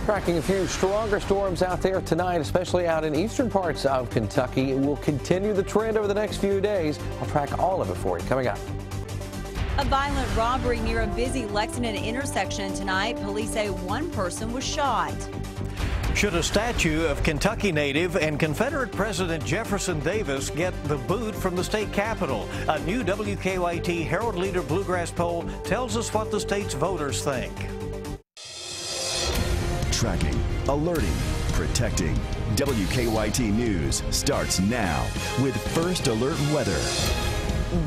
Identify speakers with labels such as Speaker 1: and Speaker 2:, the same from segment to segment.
Speaker 1: Tracking a few stronger storms out there tonight, especially out in eastern parts of Kentucky. It will continue the trend over the next few days. I'll track all of it for you coming up.
Speaker 2: A violent robbery near a busy Lexington intersection tonight. Police say one person was shot.
Speaker 3: Should a statue of Kentucky native and Confederate President Jefferson Davis get the boot from the state capitol? A new WKYT Herald Leader Bluegrass poll tells us what the state's voters think.
Speaker 4: Tracking, alerting, protecting. WKYT News starts now with First Alert Weather.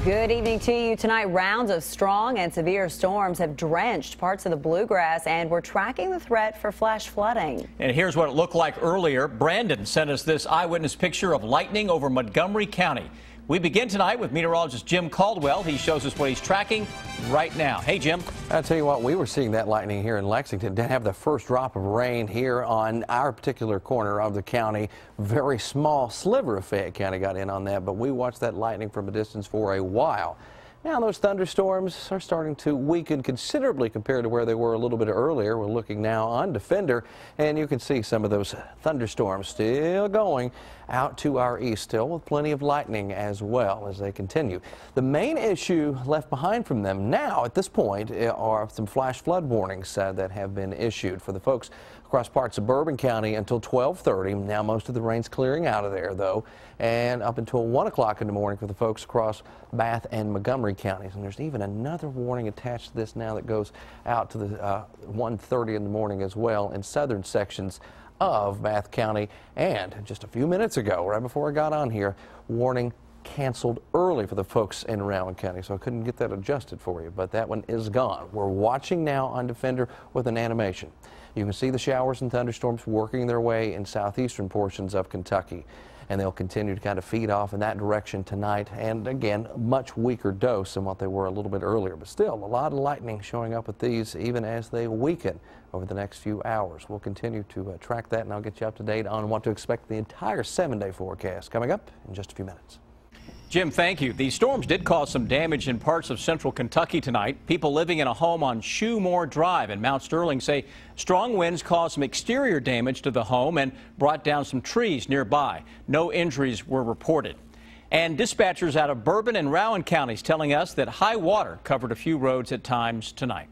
Speaker 5: Good evening to you. Tonight, rounds of strong and severe storms have drenched parts of the bluegrass, and we're tracking the threat for flash flooding.
Speaker 6: And here's what it looked like earlier. Brandon sent us this eyewitness picture of lightning over Montgomery County. We begin tonight with meteorologist Jim Caldwell. He shows us what he's tracking right now. Hey, Jim.
Speaker 1: I'll tell you what, we were seeing that lightning here in Lexington. Didn't have the first drop of rain here on our particular corner of the county. Very small sliver of Fayette County got in on that, but we watched that lightning from a distance for a while. Now those thunderstorms are starting to weaken considerably compared to where they were a little bit earlier. We're looking now on Defender, and you can see some of those thunderstorms still going out to our east, still with plenty of lightning as well as they continue. The main issue left behind from them now at this point are some flash flood warnings that have been issued for the folks across parts of Bourbon County until 12:30. Now most of the rain's clearing out of there though, and up until 1 o'clock in the morning for the folks across Bath and Montgomery counties. And there's even another warning attached to this now that goes out to the 1:30 in the morning as well in southern sections of Bath County. And just a few minutes ago, right before I got on here, warning canceled early for the folks in Rowan County, so I couldn't get that adjusted for you, but that one is gone. We're watching now on Defender with an animation. You can see the showers and thunderstorms working their way in southeastern portions of Kentucky, and they'll continue to kind of feed off in that direction tonight. And again, a much weaker dose than what they were a little bit earlier, but still a lot of lightning showing up with these even as they weaken over the next few hours. We'll continue to track that, and I'll get you up to date on what to expect the entire 7-day forecast coming up in just a few minutes.
Speaker 6: Jim, thank you. These storms did cause some damage in parts of central Kentucky tonight. People living in a home on Shoemore Drive in Mount Sterling say strong winds caused some exterior damage to the home and brought down some trees nearby. No injuries were reported. And dispatchers out of Bourbon and Rowan counties telling us that high water covered a few roads at times tonight.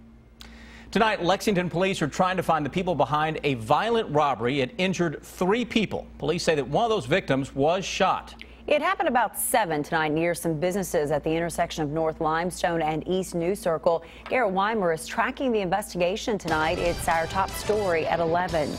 Speaker 6: Tonight, Lexington police are trying to find the people behind a violent robbery. It injured 3 people. Police say that one of those victims was shot.
Speaker 5: It happened about 7 tonight near some businesses at the intersection of North Limestone and East New Circle. Garrett Weimer is tracking the investigation tonight. It's our top story at 11.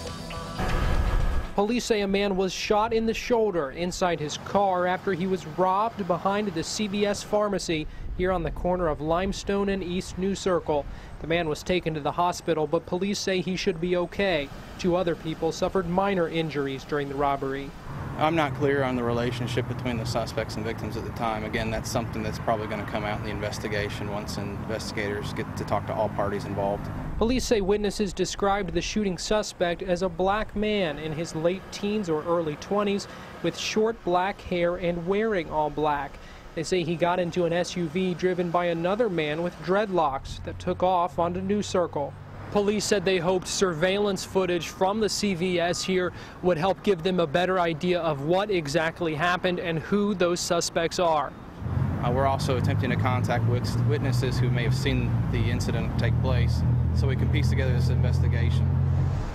Speaker 7: Police say a man was shot in the shoulder inside his car after he was robbed behind the CVS pharmacy here on the corner of Limestone and East New Circle. The man was taken to the hospital, but police say he should be okay. 2 other people suffered minor injuries during the robbery.
Speaker 8: I'm not clear on the relationship between the suspects and victims at the time. Again, that's something that's probably going to come out in the investigation once investigators get to talk to all parties involved.
Speaker 7: Police say witnesses described the shooting suspect as a black man in his late teens or early 20s with short black hair and wearing all black. They say he got into an SUV driven by another man with dreadlocks that took off onto New Circle. Police said they hoped surveillance footage from the CVS here would help give them a better idea of what exactly happened and who those suspects are.
Speaker 8: We're also attempting to contact witnesses who may have seen the incident take place so we can piece together this investigation.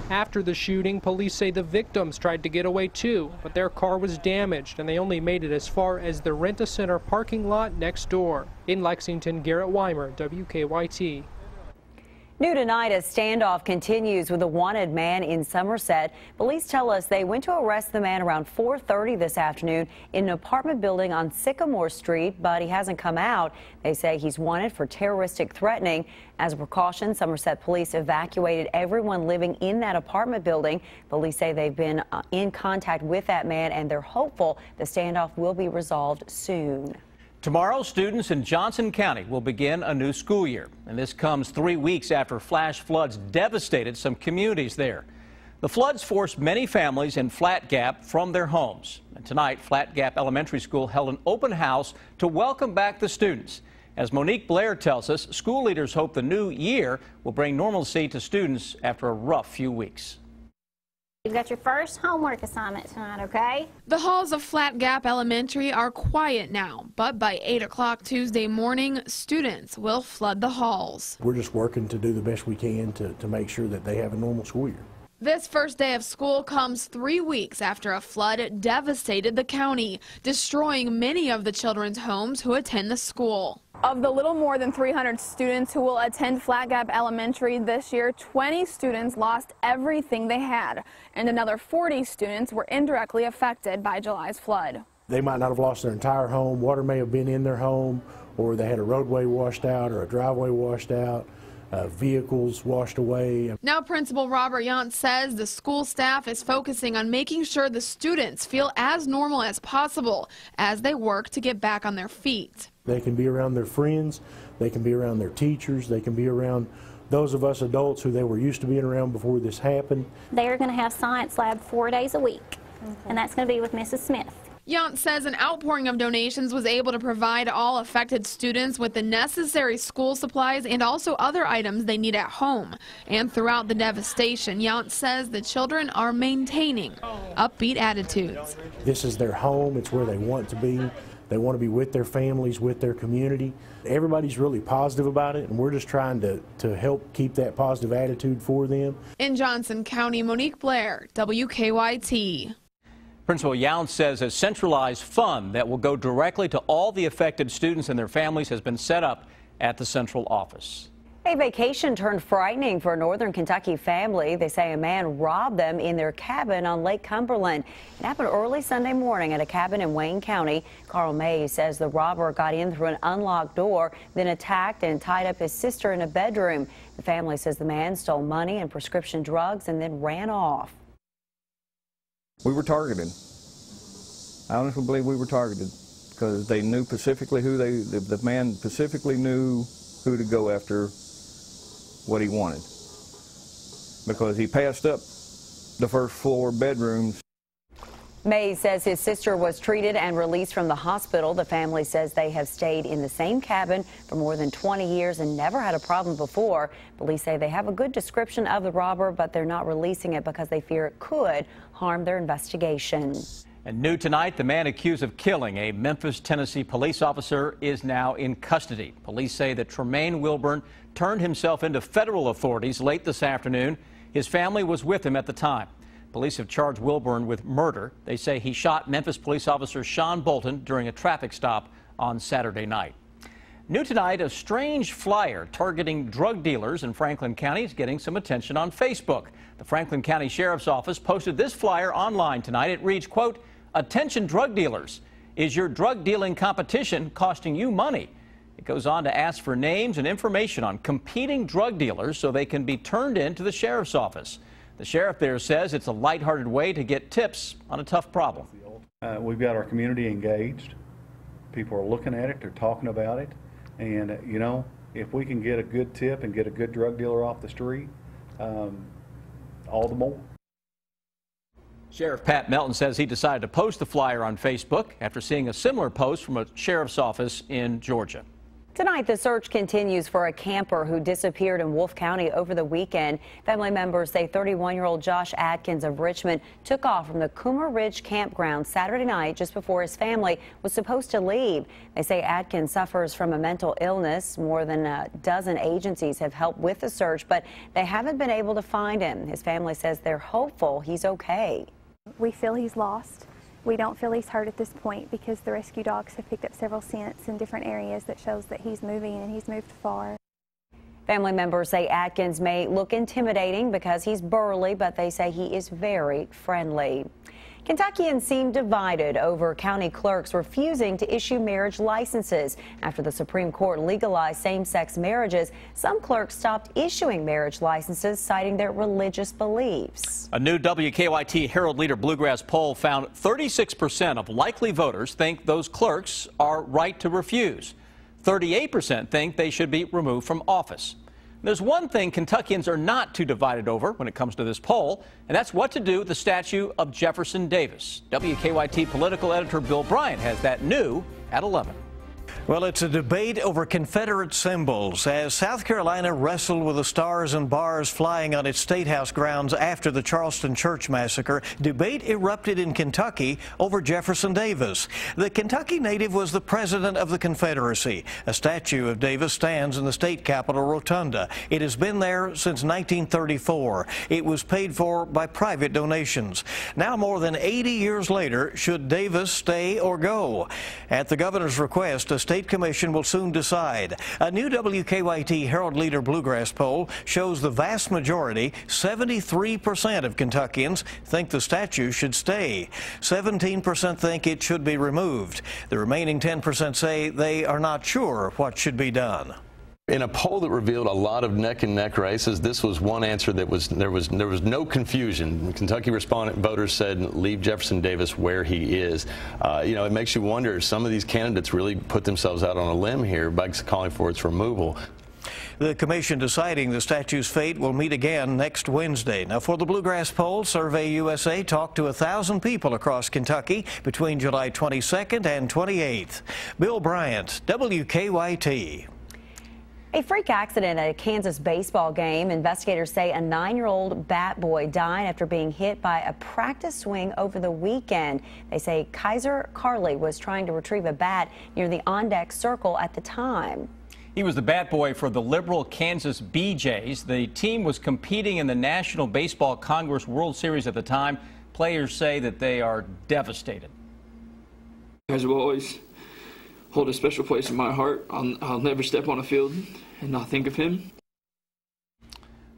Speaker 7: After the shooting, police say the victims tried to get away too, but their car was damaged and they only made it as far as the Rent-A-Center parking lot next door. In Lexington, Garrett Weimer, WKYT.
Speaker 5: New tonight, a standoff continues with a wanted man in Somerset. Police tell us they went to arrest the man around 4:30 this afternoon in an apartment building on Sycamore Street, but he hasn't come out. They say he's wanted for terroristic threatening. As a precaution, Somerset police evacuated everyone living in that apartment building. Police say they've been in contact with that man, and they're hopeful the standoff will be resolved soon.
Speaker 6: Tomorrow, students in Johnson County will begin a new school year, and this comes 3 weeks after flash floods devastated some communities there. The floods forced many families in Flat Gap from their homes. And tonight, Flat Gap Elementary School held an open house to welcome back the students. As Monique Blair tells us, school leaders hope the new year will bring normalcy to students after a rough few weeks.
Speaker 9: You've got your first homework assignment tonight, okay?
Speaker 10: The halls of Flat Gap Elementary are quiet now, but by 8 o'clock Tuesday morning, students will flood the halls.
Speaker 11: We're just working to do the best we can to make sure that they have a normal school year.
Speaker 10: This first day of school comes 3 weeks after a flood devastated the county, destroying many of the children's homes who attend the school.
Speaker 12: Of the little more than 300 students who will attend Flat Gap Elementary this year, 20 students lost everything they had, and another 40 students were indirectly affected by July's flood.
Speaker 11: They might not have lost their entire home. Water may have been in their home, or they had a roadway washed out or a driveway washed out. Vehicles washed away.
Speaker 10: Now Principal Robert Yant says the school staff is focusing on making sure the students feel as normal as possible as they work to get back on their feet.
Speaker 11: They can be around their friends, they can be around their teachers, they can be around those of us adults who they were used to being around before this happened.
Speaker 9: They are going to have science lab 4 days a week, and that's going to be with Mrs. Smith.
Speaker 10: Yant says an outpouring of donations was able to provide all affected students with the necessary school supplies and also other items they need at home. And throughout the devastation, Yant says the children are maintaining upbeat attitudes.
Speaker 11: This is their home. It's where they want to be. They want to be with their families, with their community. Everybody's really positive about it, and we're just trying to help keep that positive attitude for them.
Speaker 10: In Johnson County, Monique Blair, WKYT.
Speaker 6: Principal Yount says a centralized fund that will go directly to all the affected students and their families has been set up at the central office.
Speaker 5: A vacation turned frightening for a northern Kentucky family. They say a man robbed them in their cabin on Lake Cumberland. It happened early Sunday morning at a cabin in Wayne County. Carl Mays says the robber got in through an unlocked door, then attacked and tied up his sister in a bedroom. The family says the man stole money and prescription drugs and then ran off.
Speaker 13: We were targeted. I honestly believe we were targeted because they knew specifically who the man specifically knew who to go after, what he wanted, because he passed up the first floor bedrooms.
Speaker 5: Mays says his sister was treated and released from the hospital. The family says they have stayed in the same cabin for more than 20 years and never had a problem before. Police say they have a good description of the robber, but they're not releasing it because they fear it could harm their investigation.
Speaker 6: And new tonight, the man accused of killing a Memphis, Tennessee police officer is now in custody. Police say that Tremaine Wilburn turned himself into federal authorities late this afternoon. His family was with him at the time. Police have charged Wilburn with murder. They say he shot Memphis police officer Sean Bolton during a traffic stop on Saturday night. New tonight, a strange flyer targeting drug dealers in Franklin County is getting some attention on Facebook. The Franklin County Sheriff's Office posted this flyer online tonight. It reads, quote, "Attention drug dealers. Is your drug dealing competition costing you money?" It goes on to ask for names and information on competing drug dealers so they can be turned in to the Sheriff's Office. The sheriff there says it's a lighthearted way to get tips on a tough problem.
Speaker 14: We've got our community engaged. People are looking at it, they're talking about it. And, you know, if we can get a good tip and get a good drug dealer off the street, all the more.
Speaker 6: Sheriff Pat Melton says he decided to post the flyer on Facebook after seeing a similar post from a sheriff's office in Georgia.
Speaker 5: Tonight, the search continues for a camper who disappeared in Wolfe County over the weekend. Family members say 31-year-old Josh Atkins of Richmond took off from the Coomer Ridge campground Saturday night just before his family was supposed to leave. They say Atkins suffers from a mental illness. More than a dozen agencies have helped with the search, but they haven't been able to find him. His family says they're hopeful he's okay.
Speaker 15: We feel he's lost. We don't feel he's hurt at this point because the rescue dogs have picked up several scents in different areas that shows that he's moving and he's moved far.
Speaker 5: Family members say Atkins may look intimidating because he's burly, but they say he is very friendly. Kentuckians seem divided over county clerks refusing to issue marriage licenses. After the Supreme Court legalized same-sex marriages, some clerks stopped issuing marriage licenses, citing their religious beliefs.
Speaker 6: A new WKYT Herald Leader Bluegrass poll found 36% of likely voters think those clerks are right to refuse. 38% think they should be removed from office. There's one thing Kentuckians are not too divided over when it comes to this poll, and that's what to do with the statue of Jefferson Davis. WKYT political editor Bill Bryant has that new at 11.
Speaker 3: Well, it's a debate over Confederate symbols as South Carolina wrestled with the stars and bars flying on its State House grounds after the Charleston church massacre. Debate erupted in Kentucky over Jefferson Davis. The Kentucky native was the president of the Confederacy. A statue of Davis stands in the state capitol rotunda. It has been there since 1934. It was paid for by private donations. Now, more than 80 years later, should Davis stay or go? At the governor's request, a State Commission will soon decide. A new WKYT Herald Leader Bluegrass poll shows the vast majority, 73% of Kentuckians, think the statue should stay. 17% think it should be removed. The remaining 10% say they are not sure what should be done.
Speaker 16: In a poll that revealed a lot of neck-and-neck races, this was one answer that there was no confusion. Kentucky respondent voters said leave Jefferson Davis where he is. You know, it makes you wonder, some of these candidates really put themselves out on a limb here by calling for its removal.
Speaker 3: The commission deciding the statue's fate will meet again next Wednesday. Now, for the Bluegrass poll, Survey USA talked to 1,000 people across Kentucky between July 22nd and 28th. Bill Bryant, WKYT.
Speaker 5: A freak accident at a Kansas baseball game. Investigators say a 9-year-old bat boy died after being hit by a practice swing over the weekend. They say Kaiser Carley was trying to retrieve a bat near the on-deck circle at the time.
Speaker 6: He was the bat boy for the liberal Kansas BJs. The team was competing in the National Baseball Congress World Series at the time. Players say that they are devastated.
Speaker 17: Kaiser will always hold a special place in my heart. I'll never step on a field and not think of him.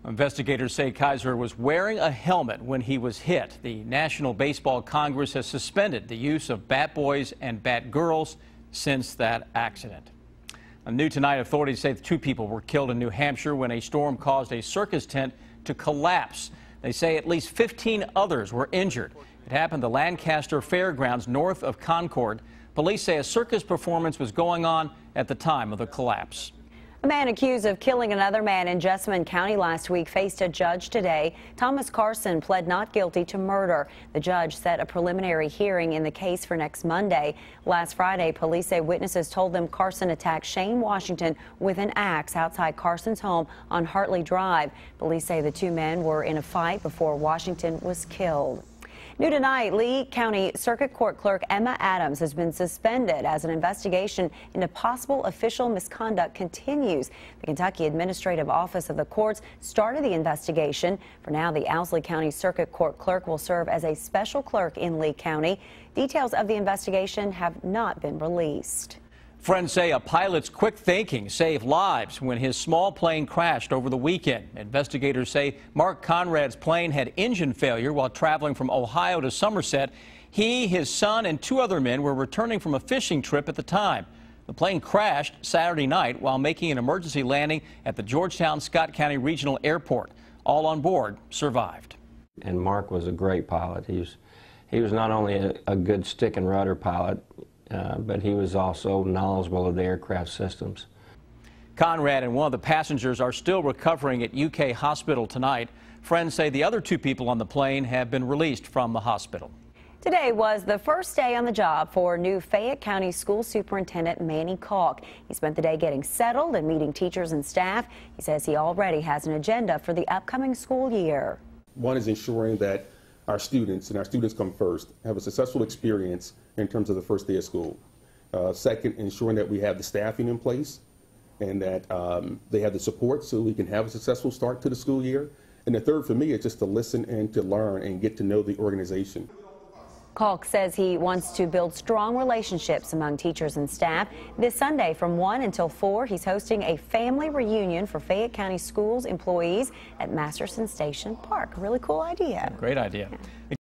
Speaker 6: Investigators say Kaiser was wearing a helmet when he was hit. The National Baseball Congress has suspended the use of bat boys and bat girls since that accident. New tonight, authorities say 2 people were killed in New Hampshire when a storm caused a circus tent to collapse. They say at least 15 others were injured. It happened at the Lancaster Fairgrounds north of Concord. Police say a circus performance was going on at the time of the collapse.
Speaker 5: A man accused of killing another man in Jessamine County last week faced a judge today. Thomas Carson pled not guilty to murder. The judge set a preliminary hearing in the case for next Monday. Last Friday, police say witnesses told them Carson attacked Shane Washington with an axe outside Carson's home on Hartley Drive. Police say the 2 men were in a fight before Washington was killed. New tonight, Lee County Circuit Court Clerk Emma Adams has been suspended as an investigation into possible official misconduct continues. The Kentucky Administrative Office of the Courts started the investigation. For now, the Owsley County Circuit Court Clerk will serve as a special clerk in Lee County. Details of the investigation have not been released.
Speaker 6: Friends say a pilot's quick thinking saved lives when his small plane crashed over the weekend. Investigators say Mark Conrad's plane had engine failure while traveling from Ohio to Somerset. He, his son, and 2 other men were returning from a fishing trip at the time. The plane crashed Saturday night while making an emergency landing at the Georgetown-Scott County Regional Airport. All on board survived.
Speaker 18: And Mark was a great pilot. He was not only a good stick and rudder pilot, but he was also knowledgeable of the aircraft systems.
Speaker 6: Conrad and one of the passengers are still recovering at UK Hospital tonight. Friends say the other 2 people on the plane have been released from the hospital.
Speaker 5: Today was the first day on the job for new Fayette County School Superintendent Manny Kalk. He spent the day getting settled and meeting teachers and staff. He says he already has an agenda for the upcoming school year.
Speaker 19: One is ensuring that our students, and our students come first, have a successful experience in terms of the first day of school. Second, ensuring that we have the staffing in place and that they have the support so we can have a successful start to the school year. And the third for me is just to listen and to learn and get to know the organization.
Speaker 5: Kalk says he wants to build strong relationships among teachers and staff. This Sunday from 1 until 4, he's hosting a family reunion for Fayette County Schools employees at Masterson Station Park. A really cool idea.
Speaker 6: Great idea.